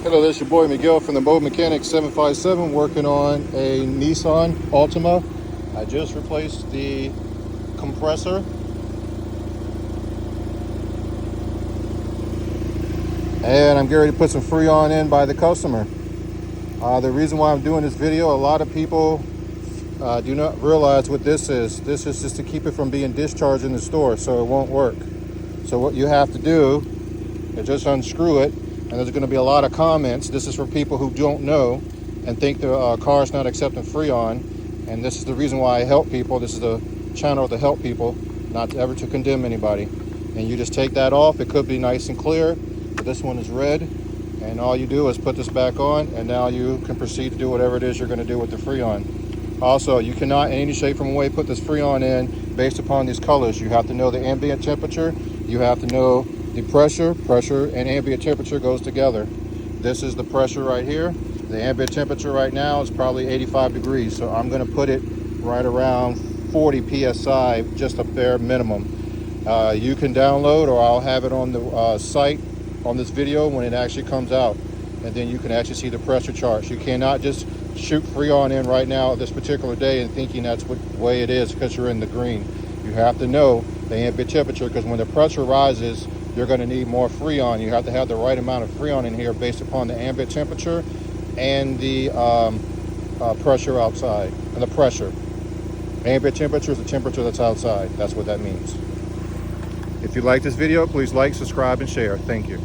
Hello, this is your boy Miguel from the Mobile 757 working on a Nissan Altima. I just replaced the compressor. And I'm getting ready to put some Freon in by the customer. The reason why I'm doing this video, a lot of people do not realize what this is. This is just to keep it from being discharged in the store, so it won't work. So what you have to do is just unscrew it. And there's going to be a lot of comments. This is for people who don't know and think the car's not accepting Freon. And this is the reason why I help people. This is the channel to help people, not ever to condemn anybody. And you just take that off. It could be nice and clear, but this one is red. And all you do is put this back on, and now you can proceed to do whatever it is you're going to do with the Freon. Also, you cannot in any shape or way put this Freon in based upon these colors. You have to know the ambient temperature. You have to know the pressure and ambient temperature goes together. This is the pressure right here. The ambient temperature right now is probably 85 degrees. So I'm going to put it right around 40 PSI, just a bare minimum. You can download, or I'll have it on the site on this video when it actually comes out. And then you can actually see the pressure charts. You cannot just shoot Freon in right now this particular day and thinking that's what way it is because you're in the green. You have to know the ambient temperature, because when the pressure rises, you're going to need more Freon. You have to have the right amount of Freon in here based upon the ambient temperature and the pressure outside. And the pressure. Ambient temperature is the temperature that's outside. That's what that means. If you like this video, please like, subscribe, and share. Thank you.